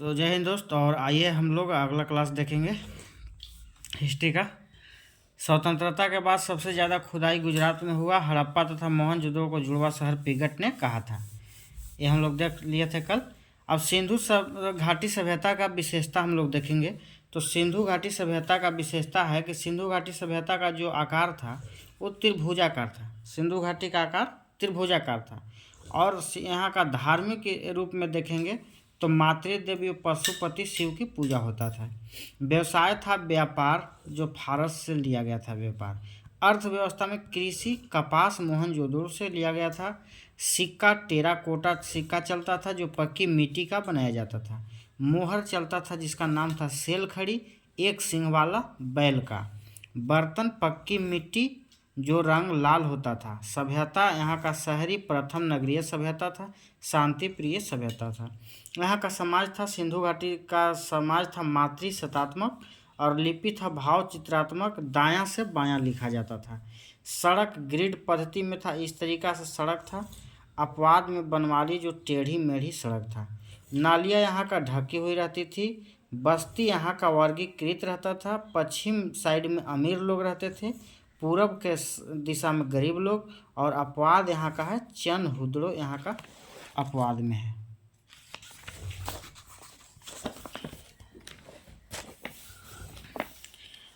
तो जय हिंद दोस्त। और आइए हम लोग अगला क्लास देखेंगे हिस्ट्री का। स्वतंत्रता के बाद सबसे ज़्यादा खुदाई गुजरात में हुआ। हड़प्पा तथा मोहनजोदड़ो को जुड़वा शहर पिगट ने कहा था। ये हम लोग देख लिए थे कल। अब सिंधु घाटी सभ्यता का विशेषता हम लोग देखेंगे। तो सिंधु घाटी सभ्यता का विशेषता है कि सिंधु घाटी सभ्यता का जो आकार था वो त्रिभुजाकार था। सिंधु घाटी का आकार त्रिभुजाकार था। और यहाँ का धार्मिक रूप में देखेंगे तो मातृदेवी पशुपति शिव की पूजा होता था। व्यवसाय था व्यापार, जो फारस से लिया गया था व्यापार। अर्थव्यवस्था में कृषि, कपास मोहनजोदड़ो से लिया गया था। सिक्का टेराकोटा सिक्का चलता था जो पक्की मिट्टी का बनाया जाता था। मोहर चलता था जिसका नाम था सेलखड़ी, एक सिंह वाला बैल का। बर्तन पक्की मिट्टी जो रंग लाल होता था। सभ्यता यहाँ का शहरी प्रथम नगरीय सभ्यता था, शांति प्रिय सभ्यता था। यहाँ का समाज था, सिंधु घाटी का समाज था मातृ शतात्मक और लिपि था भाव चित्रात्मक, दायां से बायां लिखा जाता था। सड़क ग्रिड पद्धति में था, इस तरीका से सड़क था। अपवाद में बनवाली जो टेढ़ी मेढ़ी सड़क था। नालियाँ यहाँ का ढकी हुई रहती थी। बस्ती यहाँ का वर्गीकृत रहता था। पश्चिम साइड में अमीर लोग रहते थे, पूरब के दिशा में गरीब लोग। और अपवाद यहाँ का है चन हुदड़ो यहाँ का अपवाद में है।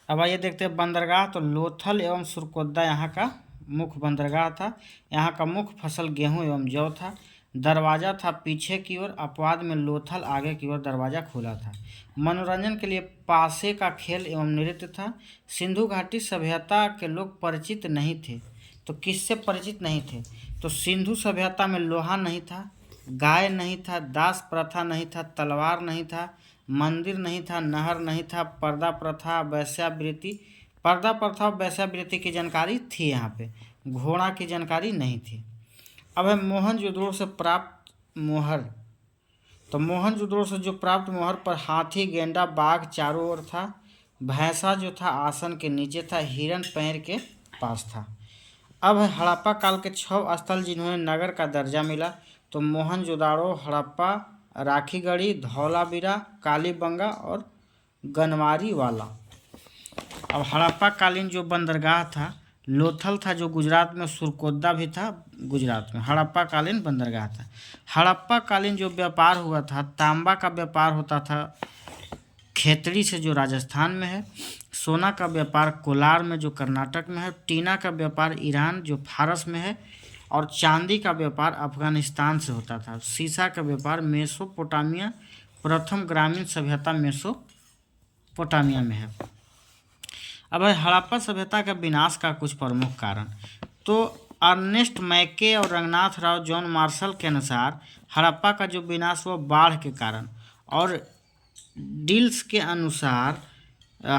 अब आइए देखते हैं बंदरगाह। तो लोथल एवं सुरकोदा यहाँ का मुख्य बंदरगाह था। यहाँ का मुख्य फसल गेहूं एवं जौ था। दरवाज़ा था पीछे की ओर, अपवाद में लोथल आगे की ओर दरवाज़ा खुला था। मनोरंजन के लिए पासे का खेल एवं नृत्य था। सिंधु घाटी सभ्यता के लोग परिचित नहीं थे। तो किससे परिचित नहीं थे? तो सिंधु सभ्यता में लोहा नहीं था, गाय नहीं था, दास प्रथा नहीं था, तलवार नहीं था, मंदिर नहीं था, नहर नहीं था, पर्दा प्रथा वैश्यावृत्ति की जानकारी थी। यहाँ पे घोड़ा की जानकारी नहीं थी। अब है मोहनजोदड़ो से प्राप्त मोहर। तो मोहनजोदड़ो से जो प्राप्त मोहर पर हाथी, गेंडा, बाघ चारों ओर था। भैंसा जो था आसन के नीचे था, हिरण पैर के पास था। अब है हड़प्पा काल के 6 स्थल जिन्होंने नगर का दर्जा मिला। तो मोहनजोदड़ो, हड़प्पा, राखीगढ़ी, धौलावीरा, कालीबंगा और गनवारी वाला। अब हड़प्पा कालीन जो बंदरगाह था लोथल था, जो गुजरात में, सुरकोदा भी था गुजरात में। हड़प्पा कालीन बंदरगाह था। हड़प्पा कालीन जो व्यापार हुआ था, तांबा का व्यापार होता था खेतड़ी से जो राजस्थान में है। सोना का व्यापार कोलार में जो कर्नाटक में है। टीना का व्यापार ईरान जो फारस में है। और चांदी का व्यापार अफगानिस्तान से होता था। सीसा का व्यापार मेसोपोटामिया, प्रथम ग्रामीण सभ्यता मेसोपोटामिया में है। अब है हड़प्पा सभ्यता का विनाश का कुछ प्रमुख कारण। तो अर्नेस्ट मैके और रंगनाथ राव जॉन मार्शल के अनुसार हड़प्पा का जो विनाश हुआ बाढ़ के कारण, और डिल्स के अनुसार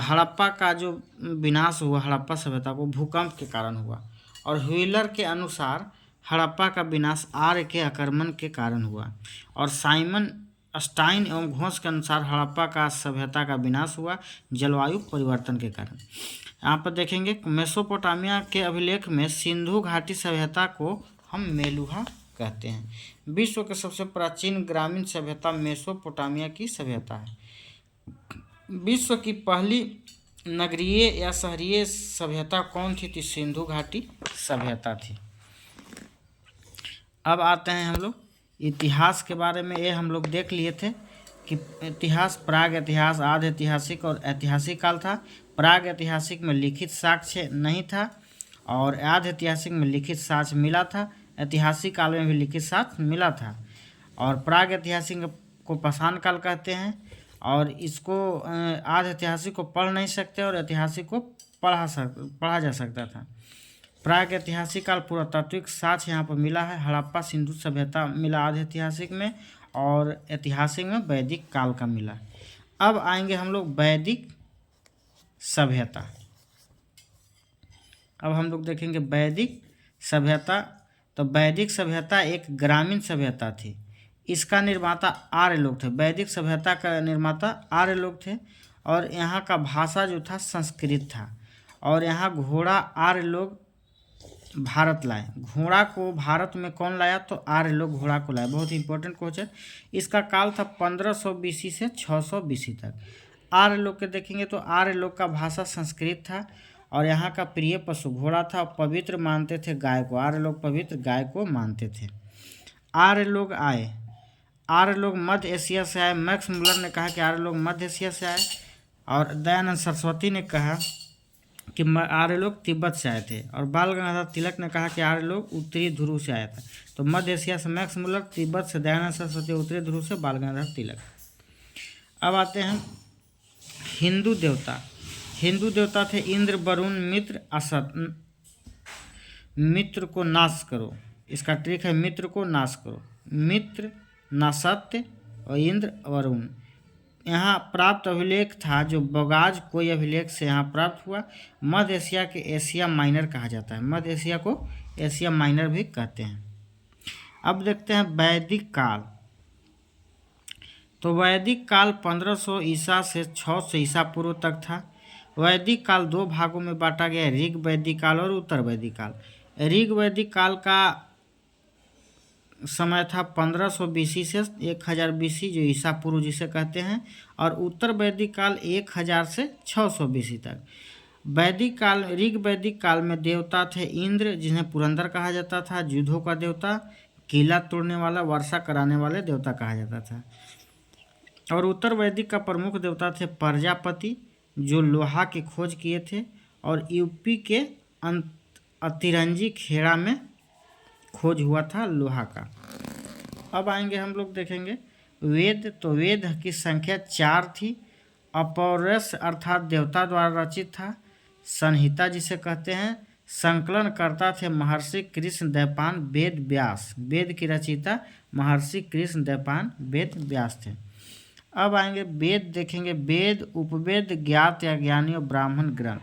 हड़प्पा का जो विनाश हुआ हड़प्पा सभ्यता को भूकंप के कारण हुआ। और व्हीलर के अनुसार हड़प्पा का विनाश आर्य के आक्रमण के कारण हुआ। और साइमन स्टाइन एवं घोष के अनुसार हड़प्पा का सभ्यता का विनाश हुआ जलवायु परिवर्तन के कारण। यहाँ पर देखेंगे मेसोपोटामिया के अभिलेख में सिंधु घाटी सभ्यता को हम मेलुहा कहते हैं। विश्व के सबसे प्राचीन ग्रामीण सभ्यता मेसोपोटामिया की सभ्यता है। विश्व की पहली नगरीय या शहरीय सभ्यता कौन थी? तो सिंधु घाटी सभ्यता थी। अब आते हैं हम लोग इतिहास के बारे में। ये हम लोग देख लिए थे कि इतिहास प्राग इतिहास, आधि ऐतिहासिक और ऐतिहासिक काल था। प्राग ऐतिहासिक में लिखित साक्ष्य नहीं था और आधि ऐतिहासिक में लिखित साक्ष्य मिला था। ऐतिहासिक काल में भी लिखित साक्ष्य मिला था। और प्राग ऐतिहासिक को पाषाण काल कहते हैं। और इसको आधि ऐतिहासिक को पढ़ नहीं सकते और ऐतिहासिक को पढ़ा जा सकता था। प्राग ऐतिहासिक काल पुरातात्विक साक्ष्य यहाँ पर मिला है। हड़प्पा सिंधु सभ्यता मिला आधि ऐतिहासिक में, और ऐतिहासिक में वैदिक काल का मिला। अब आएंगे हम लोग वैदिक सभ्यता। अब हम लोग देखेंगे वैदिक सभ्यता। तो वैदिक सभ्यता एक ग्रामीण सभ्यता थी। इसका निर्माता आर्य लोग थे। वैदिक सभ्यता का निर्माता आर्य लोग थे। और यहाँ का भाषा जो था संस्कृत था। और यहाँ घोड़ा आर्य लोग भारत लाए। घोड़ा को भारत में कौन लाया? तो आर्य लोग घोड़ा को लाए। बहुत इंपॉर्टेंट क्वेश्चन। इसका काल था 1500 BC से 600 BC तक। आर्य लोग के देखेंगे तो आर्य लोग का भाषा संस्कृत था और यहाँ का प्रिय पशु घोड़ा था और पवित्र मानते थे गाय को। आर्य लोग पवित्र गाय को मानते थे। आर्य लोग आए। आर्य लोग मध्य एशिया से आए। मैक्स मुलर ने कहा कि आर्य लोग मध्य एशिया से आए और दयानंद सरस्वती ने कहा कि आर्य लोग तिब्बत से आए थे और बाल गंगाधर तिलक ने कहा कि आर्य लोग उत्तरी ध्रुव से आया था। तो मध्य एशिया से मैक्स मुलर, तिब्बत से दयानंद सरस्वती, उत्तरी ध्रुव से बाल गंगाधर तिलक। अब आते हैं हिंदू देवता। हिंदू देवता थे इंद्र, वरुण, मित्र, असत। मित्र को नाश करो, इसका ट्रिक है मित्र को नाश करो। मित्र, नासत्य और इंद्र, वरुण। यहाँ प्राप्त अभिलेख था जो बगाज कोई अभिलेख से यहाँ प्राप्त हुआ। मध्य एशिया के एशिया माइनर कहा जाता है। मध्य एशिया को एशिया माइनर भी कहते हैं। अब देखते हैं वैदिक काल। तो वैदिक काल 1500 ईसा से 600 ईसा पूर्व तक था। वैदिक काल दो भागों में बांटा गया, ऋग वैदिक काल और उत्तर वैदिक काल। ऋग वैदिक काल का समय था 1500 BC से 1000 BC जो ईसा पूर्व जिसे कहते हैं, और उत्तर वैदिक काल 1000 से 600 BC तक। वैदिक काल, ऋग वैदिक काल में देवता थे इंद्र, जिन्हें पुरंदर कहा जाता था, युद्धों का देवता, किला तोड़ने वाला, वर्षा कराने वाले देवता कहा जाता था। और उत्तर वैदिक का प्रमुख देवता थे प्रजापति, जो लोहा की खोज किए थे और यूपी के अतिरंजी खेड़ा में खोज हुआ था लोहा का। अब आएंगे हम लोग देखेंगे वेद। तो वेद की संख्या 4 थी। अपौरुष अर्थात देवता द्वारा रचित था। संहिता जिसे कहते हैं, संकलन करता थे महर्षि कृष्ण द्वैपायन वेद व्यास। वेद की रचयिता महर्षि कृष्ण द्वैपायन वेद व्यास थे। अब आएंगे वेद देखेंगे। वेद, उपवेद, ज्ञात या ज्ञानी और ब्राह्मण ग्रंथ।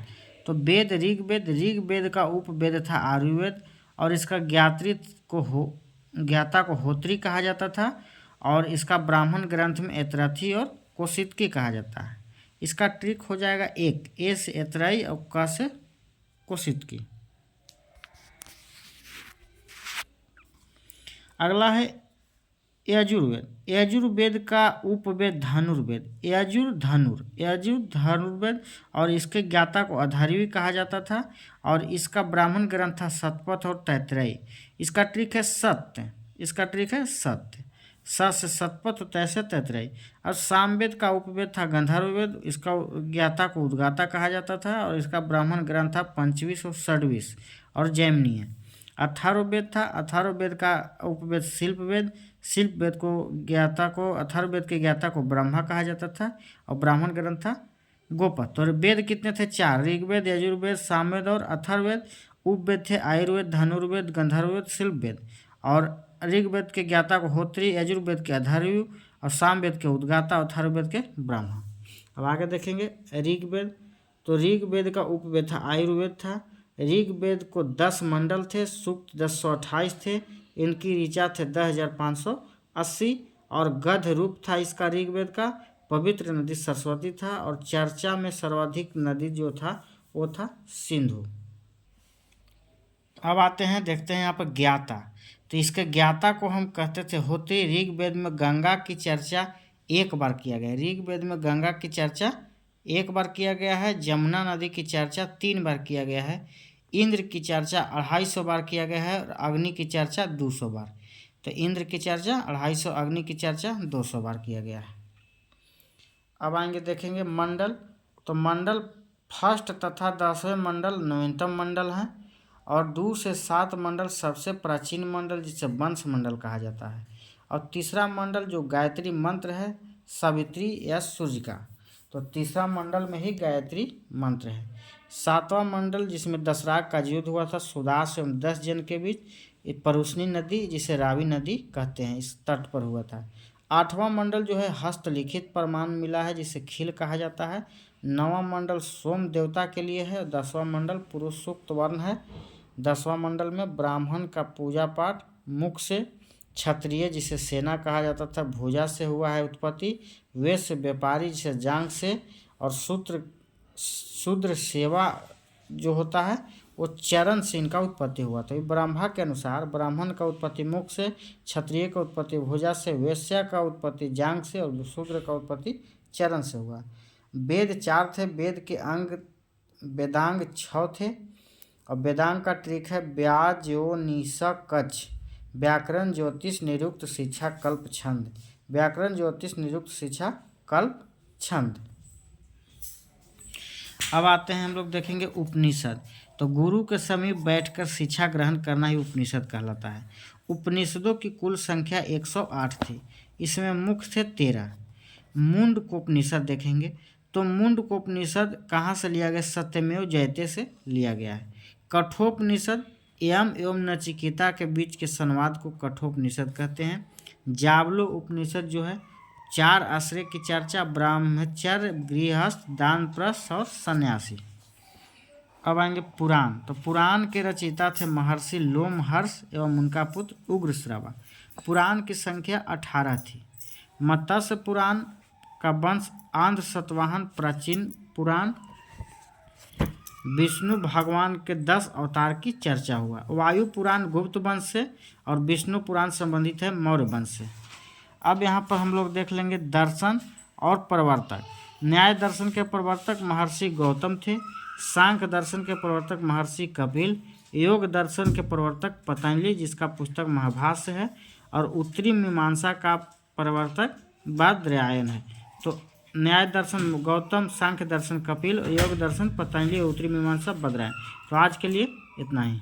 तो वेद, ऋग्वेद, ऋग्वेद का उपवेद था आयुर्वेद और इसका ज्ञाता को होत्री कहा जाता था और इसका ब्राह्मण ग्रंथ में ऐतरथी और कौशितकी कहा जाता है। इसका ट्रिक हो जाएगा एक, ए से ऐतराई और क से कौशितकी। अगला है यजुर्वेद। यजुर्वेद का उपवेद धनुर्वेद। धनुर्वेद और इसके ज्ञाता को अधार्वी कहा जाता था और इसका ब्राह्मण ग्रंथ था शतपथ और तैत्तिरीय। इसका ट्रिक है सत्य। स से शतपथ और तै से तैत्तिरीय। और सामवेद का उपवेद था गंधर्ववेद। इसका ज्ञाता को उद्गाता कहा जाता था और इसका ब्राह्मण ग्रंथ था पंचविश और षड्विश और जैमिनीय। अथर्ववेद था। अथर्ववेद का उपवेद शिल्पवेद। शिल्पवेद को अथर्ववेद के ज्ञाता को ब्रह्मा कहा जाता था और ब्राह्मण ग्रंथ था गोपद। तो वेद कितने थे? 4, ऋग्वेद, यजुर्वेद, सामवेद और अथर्ववेद। उपवेद थे आयुर्वेद, धनुर्वेद, गंधर्ववेद, शिल्पवेद। और ऋग्वेद के ज्ञाता को होत्री, यजुर्वेद के अधार्वी और सामवेद के उद्गाता, अथर्ववेद के ब्रह्मा। अब आगे देखेंगे ऋग्वेद। तो ऋग्वेद का उपवेद था आयुर्वेद था। ऋग्वेद को 10 मंडल थे, सूक्त 1028 थे, इनकी ऋचा थे 10,580 और गद्य रूप था इसका ऋग्वेद का। पवित्र नदी सरस्वती था और चर्चा में सर्वाधिक नदी जो था वो था सिंधु। अब आते हैं, देखते हैं यहाँ पर ज्ञाता। तो इसके ज्ञाता को हम कहते थे होते। ऋग्वेद में गंगा की चर्चा एक बार किया गया। ऋग्वेद में गंगा की चर्चा एक बार किया गया है। जमुना नदी की चर्चा 3 बार किया गया है। इंद्र की चर्चा 250 बार किया गया है और अग्नि की चर्चा 200 बार। तो इंद्र की चर्चा 250, अग्नि की चर्चा 200 बार किया गया है। अब आएंगे देखेंगे मंडल। तो मंडल फर्स्ट तथा 10वें मंडल नवीनतम मंडल हैं और 2 से 7 मंडल सबसे प्राचीन मंडल जिसे वंश मंडल कहा जाता है। और तीसरा मंडल जो गायत्री मंत्र है सावित्री या सूर्य का, तो तीसरा मंडल में ही गायत्री मंत्र है। 7वां मंडल जिसमें दशराग का युद्ध हुआ था सुदास एवं 10 जन के बीच, परुष्णी नदी जिसे रावी नदी कहते हैं इस तट पर हुआ था। 8वां मंडल जो है हस्तलिखित प्रमाण मिला है जिसे खिल कहा जाता है। 9वां मंडल सोम देवता के लिए है। 10वां मंडल पुरुष सूक्त वर्ण है। 10वां मंडल में ब्राह्मण का पूजा पाठ, मुख से क्षत्रिय जिसे सेना कहा जाता था, भुजा से हुआ है उत्पत्ति, वैश्य व्यापारी जिसे जांग से, और शूद्र सेवा जो होता है वो चरण से इनका उत्पत्ति हुआ। तो ब्रह्मा के अनुसार ब्राह्मण का उत्पत्ति मुख से, क्षत्रिय का उत्पत्ति भुजा से, वैश्य का उत्पत्ति जांघ से और शूद्र का उत्पत्ति चरण से हुआ। वेद 4 थे, वेद के अंग वेदांग 6 थे और वेदांग का ट्रिक है व्याजोनिषक कच्छ, व्याकरण ज्योतिष निरुक्त शिक्षा कल्प छंद, व्याकरण ज्योतिष निरुक्त शिक्षा कल्प छंद। अब आते हैं हम लोग देखेंगे उपनिषद। तो गुरु के समीप बैठकर शिक्षा ग्रहण करना ही उपनिषद कहलाता है। उपनिषदों की कुल संख्या 108 थी, इसमें मुख्य थे 13। मुंडकोपनिषद देखेंगे तो मुंडकोपनिषद कहाँ से लिया गया? सत्यमेव जयते से लिया गया है। कठोपनिषद यम एवं नचिकेता के बीच के संवाद को कठोपनिषद कहते हैं। जावलो उपनिषद जो है 4 आश्रय की चर्चा, ब्रह्मचर्य, गृहस्थ, दानप्रस्थ और सन्यासी। अब आएंगे पुराण। तो पुराण के रचयिता थे महर्षि लोमहर्ष एवं उनका पुत्र उग्रश्रवा। पुराण की संख्या 18 थी। मत्स्य पुराण का वंश आंध्र सतवाहन प्राचीन पुराण, विष्णु भगवान के 10 अवतार की चर्चा हुआ। वायु पुराण गुप्त वंश से और विष्णु पुराण संबंधित है मौर्य वंश से। अब यहाँ पर हम लोग देख लेंगे दर्शन और प्रवर्तक। न्याय दर्शन के प्रवर्तक महर्षि गौतम थे। सांख्य दर्शन के प्रवर्तक महर्षि कपिल। योग दर्शन के प्रवर्तक पतंजलि जिसका पुस्तक महाभाष्य है। और उत्तरी मीमांसा का प्रवर्तक बादरायण है। तो न्याय दर्शन गौतम, सांख्य दर्शन कपिल, योग दर्शन पतंजलि, उत्तरी मीमांसा बादरायण। तो आज के लिए इतना ही।